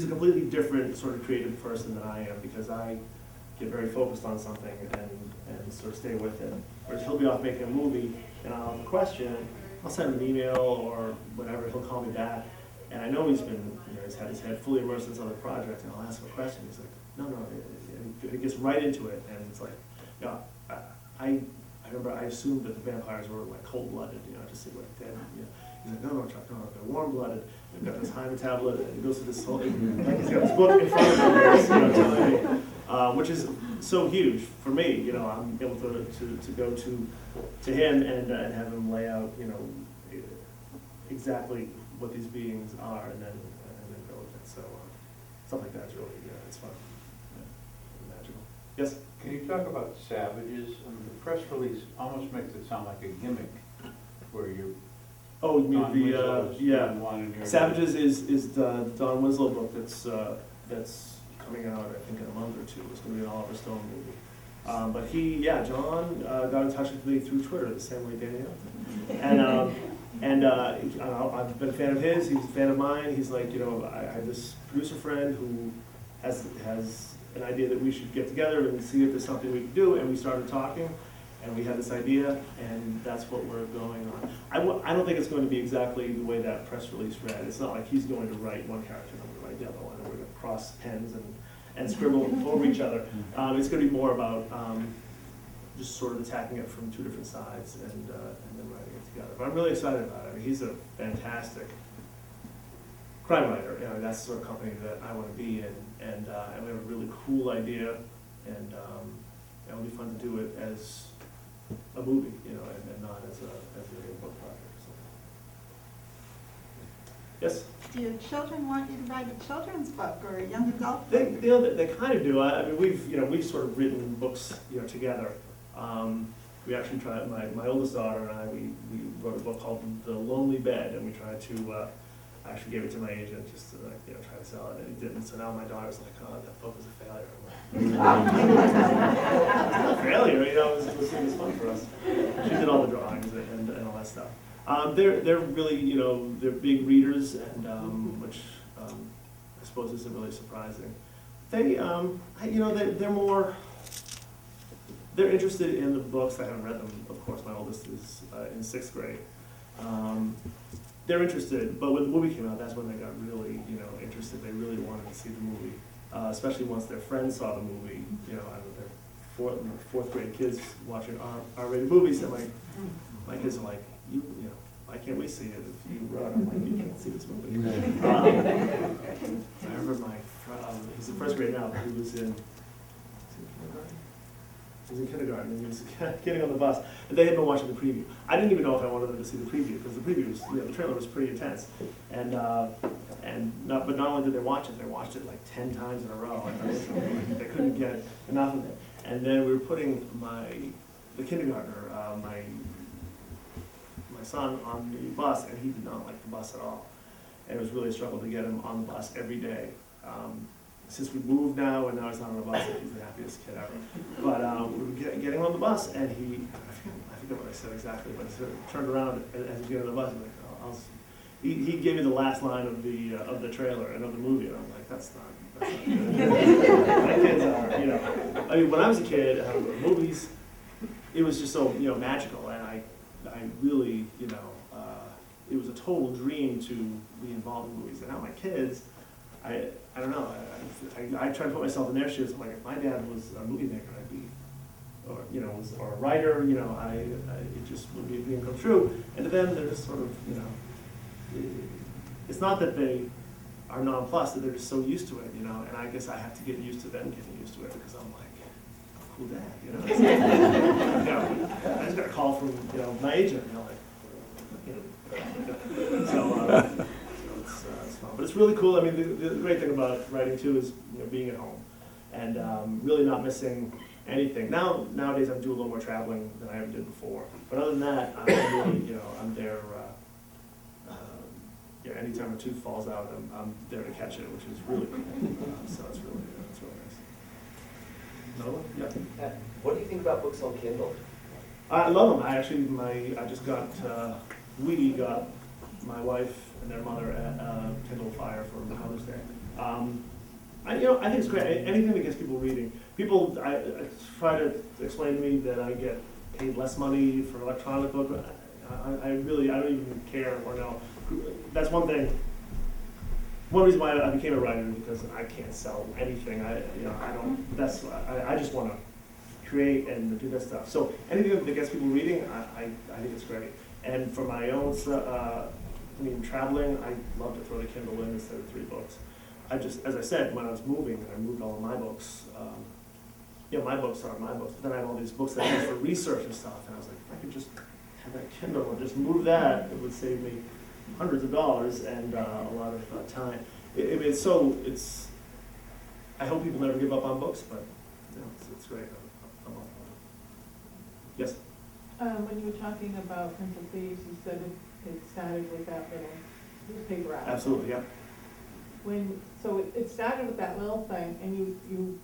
a completely different sort of creative person than I am, because I get very focused on something and sort of stay with it. Whereas he'll be off making a movie, and I'll have a question. I'll send him an email or whatever. He'll call me back, and I know he's been, you know, he's had his head fully immersed in this other project, and I'll ask him a question. He's like, no, and he gets right into it, and it's like, yeah, I remember I assumed that the vampires were like cold-blooded, you know, just see what it did. You know. He's like, no, Chuck, no, they're warm-blooded. They've got this Hyman tablet, and he goes through this whole, like he's got this book in front of him, you know, telling me, which is so huge for me. You know, I'm able to go to him and have him lay out, you know, exactly what these beings are, and then go with it. So stuff like that is really, it's fun, magical. Yes. Can you talk about Savages? I mean, the press release almost makes it sound like a gimmick, where you're. Oh, you mean yeah. One and Savages is the Don Winslow book that's coming out, I think, in a month or two. It's going to be an Oliver Stone movie. But John got in touch with me through Twitter, the same way Danielle. And I've been a fan of his. He's a fan of mine. He's like, you know, I have this producer friend who has an idea that we should get together and see if there's something we can do, and we started talking, and we had this idea, and that's what we're going on. I don't think it's going to be exactly the way that press release read. It's not like he's going to write one character and I'm going to write the other one, and we're going to cross pens and scribble over each other. It's going to be more about just sort of attacking it from two different sides and then writing it together. But I'm really excited about it. I mean, he's a fantastic crime writer. You know, that's the sort of company that I want to be in, and we have a really cool idea, and it'll be fun to do it as a movie, you know, and not as a book project. So. Yes? Do your children want you to write a children's book or a young adult book? They kind of do. I mean, we've sort of written books, you know, together. We actually tried, my oldest daughter and I, we wrote a book called The Lonely Bed, and we tried to, I actually gave it to my agent just to, like, you know, try to sell it, and it didn't. So now my daughter's like, oh, that book was a failure. I'm like, it's not a failure, you know, it was fun for us. She did all the drawings and all that stuff. They're really, you know, they're big readers, and which I suppose isn't really surprising. They, you know, they're interested in the books. I haven't read them, of course. My oldest is in 6th grade. They're interested, but when the movie came out, that's when they got really, you know, interested. They really wanted to see the movie, especially once their friends saw the movie. You know, their fourth grade kids watching R-rated movies, and my kids are like, you know, I can't wait to see it. If you run, I'm like, you can't see this movie. I remember he's in 1st grade now, but he was in kindergarten, and he was getting on the bus, and they had been watching the preview. I didn't even know if I wanted them to see the preview, because the preview was, you know, the trailer was pretty intense. But not only did they watch it, they watched it like 10 times in a row. They couldn't get enough of it. And then we were putting the kindergartner, my son, on the bus, and he did not like the bus at all. And it was really a struggle to get him on the bus every day. Since we moved now, and now he's not on the bus, he's the happiest kid ever. But we were getting him on the bus, and I forget what I said exactly, but he sort of turned around as he was getting on the bus, and like, he gave me the last line of the trailer and of the movie, and I'm like, that's not good. My kids are, you know, I mean, when I was a kid, I would go to movies, it was just so, you know, magical, and I really, you know, it was a total dream to be involved in movies. And now my kids, I don't know, I try to put myself in their shoes. I'm like, if my dad was a movie maker, I'd be, or, you know, or a writer, you know, it just would be a dream come true. And to them, they're just sort of, you know, it's not that they are nonplussed, that they're just so used to it, you know, and I guess I have to get used to them getting used to it, because I'm like, cool dad, you know. It's like, you know, I just got a call from, you know, my agent, you know, like, so it's fun. But it's really cool. I mean, the great thing about writing too is, you know, being at home and really not missing anything. Nowadays I'm doing a little more traveling than I ever did before. But other than that, I'm really, you know, I'm there. Yeah, anytime a tooth falls out, I'm there to catch it, which is really cool. So it's really nice. No? Yeah. What do you think about books on Kindle? I love them. I just got, we got my wife and their mother a Kindle Fire for Mother's Day. I think it's great. Anything that gets people reading. People I try to explain to me that I get paid less money for electronic book. I don't even care or know. That's one thing. One reason why I became a writer is because I can't sell anything. I just want to create and do that stuff. So anything that gets people reading, I think it's great. And for my own, traveling, I love to throw the Kindle in instead of 3 books. As I said, when I was moving, I moved all of my books. My books are my books, but then I have all these books that I use for research and stuff, and I was like, if I could just have that Kindle and just move that, it would save me hundreds of dollars and a lot of time. I hope people never give up on books, but you know, it's great. I'm all for it. Yes? When you were talking about Prince of Thieves, you said it started with that little newspaper article. Absolutely, yeah. So it started with that little thing, and you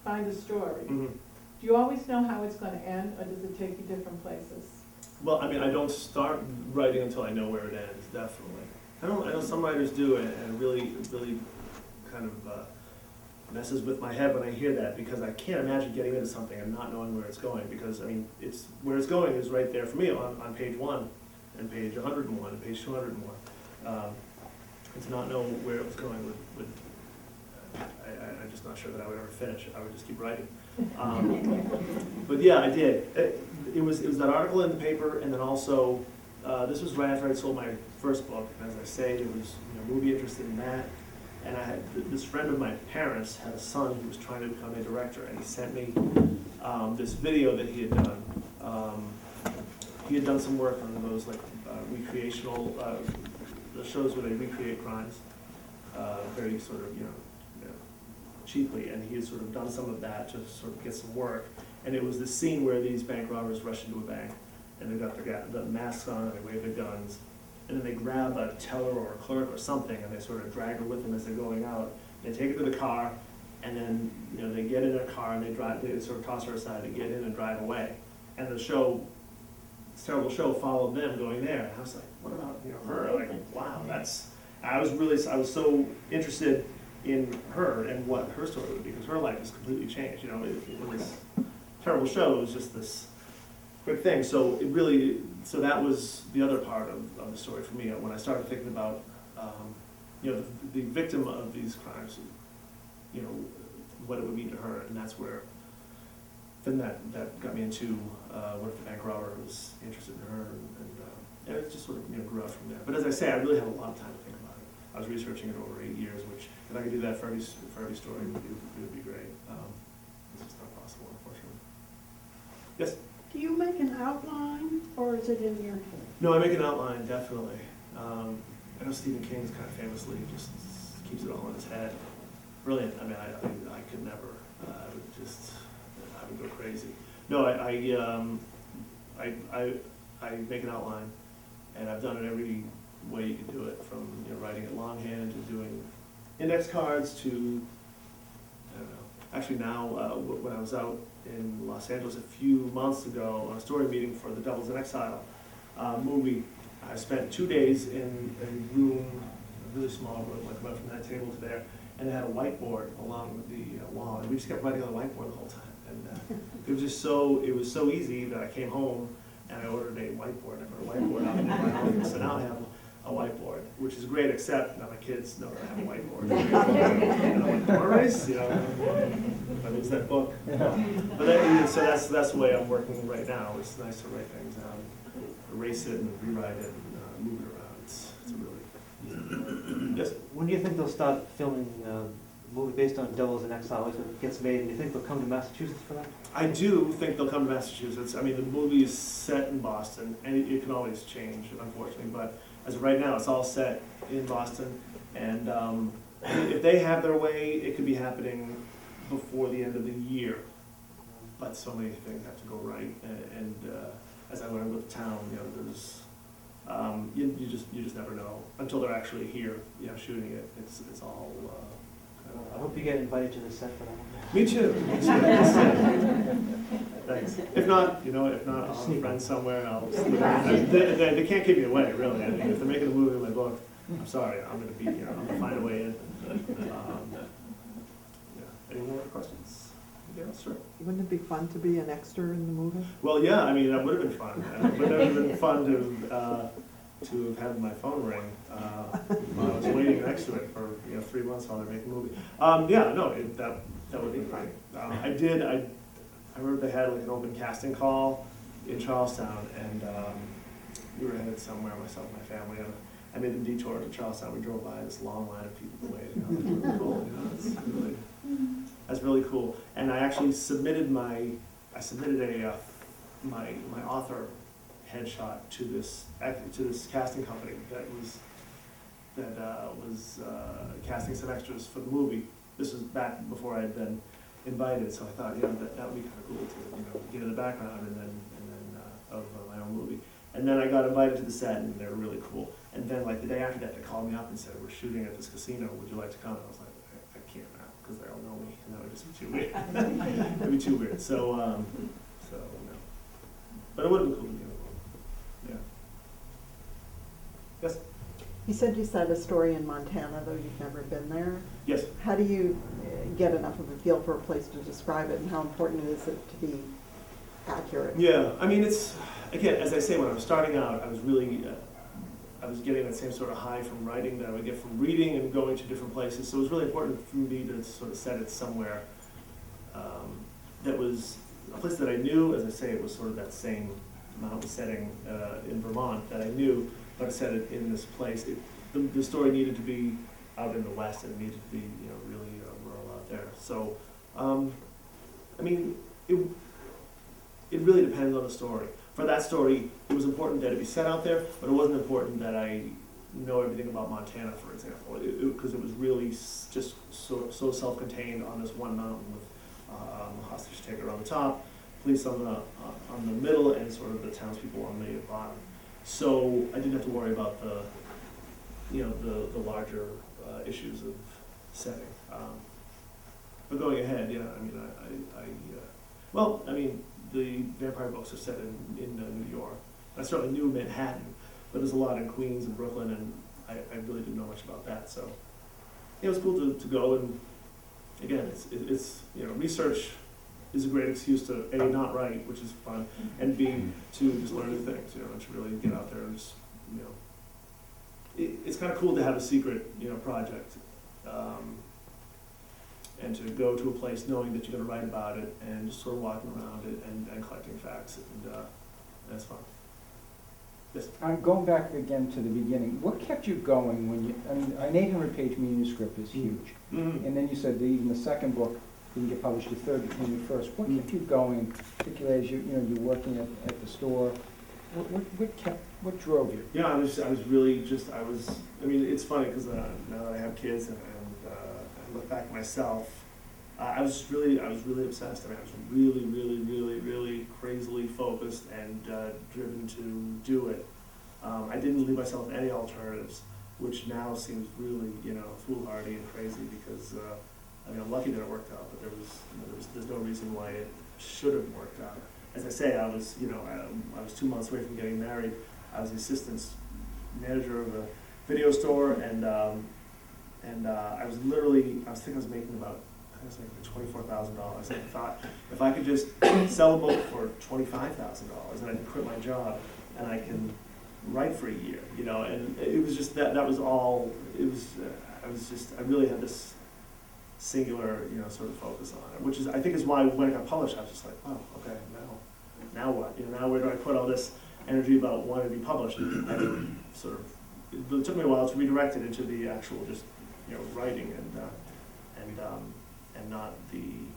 find a story. Mm-hmm. Do you always know how it's going to end, or does it take you different places? Well, I don't start writing until I know where it ends, definitely. I know some writers do it, and it really kind of messes with my head when I hear that, because I can't imagine getting into something and not knowing where it's going, because, it's where it's going is right there for me on page 1, and page 101, and page 201. And to not know where it was going I'm just not sure that I would ever finish it. I would just keep writing. But yeah, I did. It was that article in the paper, and then also, this was right after I sold my first book. And as I say, there was movie interested in that. And I had this friend of my parents had a son who was trying to become a director, and he sent me this video that he had done. He had done some work on those recreational the shows where they recreate crimes, very sort of cheaply, and he had sort of done some of that to sort of get some work. And it was this scene where these bank robbers rush into a bank, and they got the masks on, and they wave their guns, and then they grab a teller or a clerk or something, and they sort of drag her with them as they're going out. They take her to the car, and then they get in their car and they drive. They sort of toss her aside, they get in and drive away. And the show, this terrible show, followed them going there. And I was like, what about her? Like, wow, I was so interested in her and what her story would be, because her life has completely changed. In this terrible show, it was just this quick thing. So that was the other part of the story for me when I started thinking about, the victim of these crimes, what it would mean to her, and that's where. Then that got me into what if the bank robber was interested in her, and it just sort of grew out from there. But as I say, I really had a lot of time to think about it. I was researching it over 8 years, which if I could do that for every story, it would be great. It's just not possible, unfortunately. Yes? Do you make an outline, or is it in your head? No, I make an outline, definitely. I know Stephen King's kind of famously just keeps it all in his head. Brilliant. I could never. I would go crazy. No, I make an outline, and I've done it every way you can do it, from writing it longhand to doing index cards to, I don't know. Actually now, when I was out in Los Angeles a few months ago on a story meeting for the Devils in Exile movie, I spent 2 days in a room, a really small room, like went from that table to there, and it had a whiteboard along with the wall, and we just kept writing on the whiteboard the whole time. And it was so easy that I came home and I ordered a whiteboard. I put a whiteboard out in my office, so now I have a whiteboard, which is great, except now my kids know that I have a whiteboard. And I'm like, erase, if I lose that book. But so that's the way I'm working right now. It's nice to write things down, erase it and rewrite it, and move it around. It's a really easy. Yes. When do you think they'll start filming a movie based on Devils in Exile if it gets made? And do you think they'll come to Massachusetts for that? I do think they'll come to Massachusetts. I mean, the movie is set in Boston, and it can always change, unfortunately, but as of right now, it's all set in Boston. And if they have their way, it could be happening before the end of the year. But so many things have to go right, and as I learned with the town, you know, there's you just never know until they're actually here, you know, shooting it. It's all. I hope you get invited to the set for that one. Me too. Thanks. If not, I'll have a friend somewhere, and I'll. They can't keep me away, really. I mean, if they're making a movie in my book, I'm sorry, I'm going to be here. I'm going to find a way in. Any more questions? Yeah, sure. Wouldn't it be fun to be an extra in the movie? Well, yeah, I mean, that would have been fun. It would have been fun to have had my phone ring. I was waiting next to it for 3 months while they're making a movie. That would be great. I remember they had like an open casting call in Charlestown, and we were headed somewhere, myself and my family, and I made the detour to Charlestown. We drove by this long line of people waiting. That's really cool. That's really cool. And I actually submitted my author headshot to this casting company that was casting some extras for the movie. This was back before I had been invited, so I thought, that would be kind of cool to get in the background and then of my own movie. And then I got invited to the set, and they were really cool. And then like the day after that, they called me up and said, "We're shooting at this casino. Would you like to come?" And I was like, I can't now because they all know me, and that would just be too weird. It'd be too weird. So no. But it would have been cool to be in the movie. Yeah. Yes. You said you set a story in Montana, though you've never been there. Yes. How do you get enough of a feel for a place to describe it, and how important is it to be accurate? Yeah, I mean, it's, again, as I say, when I was starting out, I was really, I was getting that same sort of high from writing that I would get from reading and going to different places. So it was really important for me to sort of set it somewhere that was a place that I knew. As I say, it was sort of that same mountain setting in Vermont that I knew, but I set it in this place. The story needed to be out in the West, and it needed to be, really rural out there. So, I mean, it really depends on the story. For that story, it was important that it be set out there, but it wasn't important that I know everything about Montana, for example, because it was really just so self-contained on this one mountain with a hostage taker on the top, police on the middle, and sort of the townspeople on the bottom. So I didn't have to worry about the larger issues of setting. But going ahead, yeah, I mean, the vampire books are set in New York. I certainly knew Manhattan, but there's a lot in Queens and Brooklyn, and I really didn't know much about that. So it was cool to go, and again, it's research is a great excuse to A, not write, which is fun, and B, to just learn new things, and to really get out there and just, it's kind of cool to have a secret, project. And to go to a place knowing that you're going to write about it and just sort of walking around it and collecting facts, and that's fun. Yes? Going back again to the beginning, what kept you going when you, an 800-page manuscript is huge. Mm-hmm. And then you said that even the second book didn't get published, the third became the first. What kept you going, particularly as you're working at the store? What drove you? Yeah, I was really just, I mean, it's funny because now that I have kids and I look back at myself, I was really obsessed. I mean, I was really crazily focused and driven to do it. I didn't leave myself any alternatives, which now seems really, foolhardy and crazy because, I'm lucky that it worked out, but there's no reason why it should have worked out. As I say, I was 2 months away from getting married. I was the assistant manager of a video store, and I was making about $24,000. And I thought, if I could just sell a book for $25,000, and I can quit my job, and I can write for a year, and it was just that was all. It was I really had this singular, sort of focus on it, which is, I think, is why when it got published, I was just like, oh, okay, now what? Now where do I put all this energy about wanting to be published? I had to sort of it took me a while to redirect it into the actual just, you know, writing and not the, you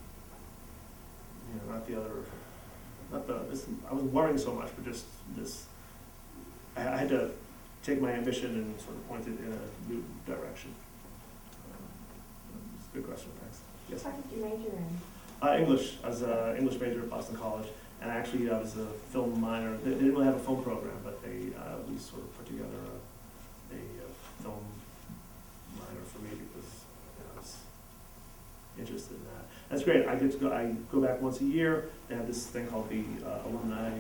know, not the other, not the, this, I wasn't worrying so much, but just this, I had to take my ambition and sort of point it in a new direction. It's a good question, thanks. Yes? What did you major in? English. I was an English major at Boston College, and actually I was a film minor. They didn't really have a film program, but we sort of put together a film minor for me because I was interested in that. That's great. I get to go. I go back once a year. They have this thing called the Alumni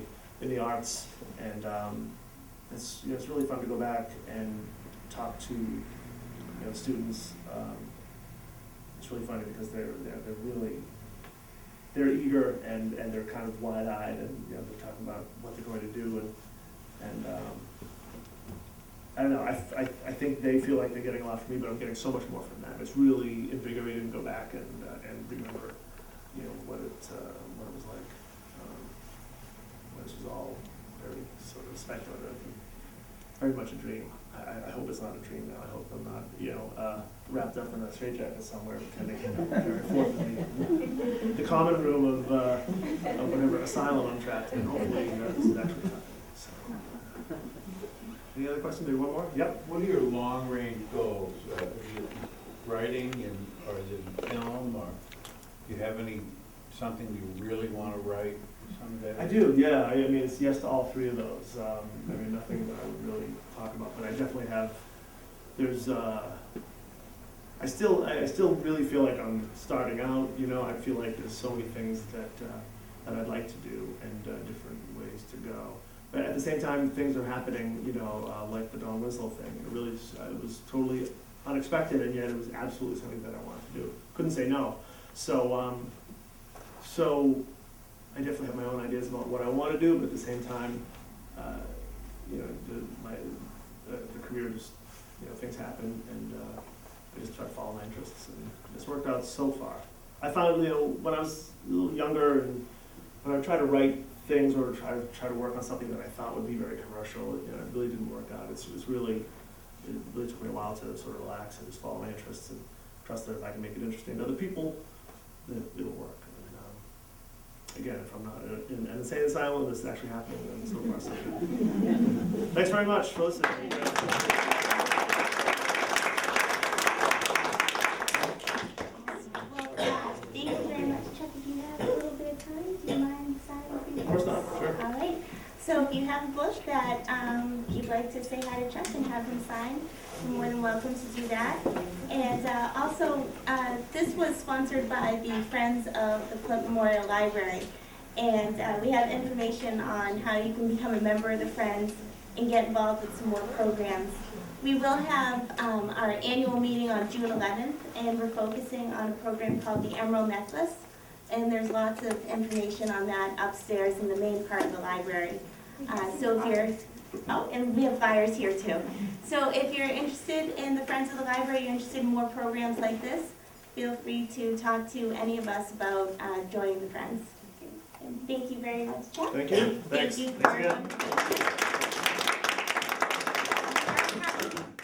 in the Arts, and it's, you know, it's really fun to go back and talk to, you know, students. It's really funny because they're really, they're eager and they're kind of wide-eyed, and, you know, they're talking about what they're going to do, and I don't know, I think they feel like they're getting a lot from me, but I'm getting so much more from them. It's really invigorating to go back and remember, you know, what it was like when this was all very sort of speculative and very much a dream. I hope it's not a dream now. I hope I'm not, you know, wrapped up in a straitjacket somewhere pretending to carry forth in the common room of whatever asylum I'm trapped in. Hopefully this is actually happening. So. Any other questions? Maybe one more? Yep. What are your long-range goals? Is it writing, or is it in film, or do you have something you really want to write someday? I do, yeah. I mean, it's yes to all three of those. I mean, nothing that I would really talk about, but I definitely have. There's, I still really feel like I'm starting out. You know, I feel like there's so many things that I'd like to do and different ways to go. But at the same time, things are happening. You know, like the Don Winslow thing. It was totally unexpected, and yet it was absolutely something that I wanted to do. Couldn't say no. So, I definitely have my own ideas about what I want to do, but at the same time, you know, the career just, you know, things happen, and I just try to follow my interests, and it's worked out so far. I found, you know, when I was a little younger, and when I tried to write things or try to work on something that I thought would be very commercial, you know, it really didn't work out. It really took me a while to sort of relax and just follow my interests and trust that if I can make it interesting to other people, then it'll work. Again, if I'm not in an insane asylum, this is actually happening, and so far so good. Thanks very much for listening. Thank you very much, Chuck. If you have a little bit of time, do you mind signing? Of course not, sure. All right. So if you have a book that you'd like to say hi to Chuck and have him sign, you're more than welcome to do that. And also, this was sponsored by the Friends of the Flint Memorial Library. And we have information on how you can become a member of the Friends and get involved with some more programs. We will have our annual meeting on June 11th, and we're focusing on a program called the Emerald Necklace. And there's lots of information on that upstairs in the main part of the library. So if you're, oh, and we have flyers here too. So if you're interested in the Friends of the Library, you're interested in more programs like this, feel free to talk to any of us about joining the Friends. And thank you very much, Chuck. Thank you. Thanks. Thank you. Thanks again.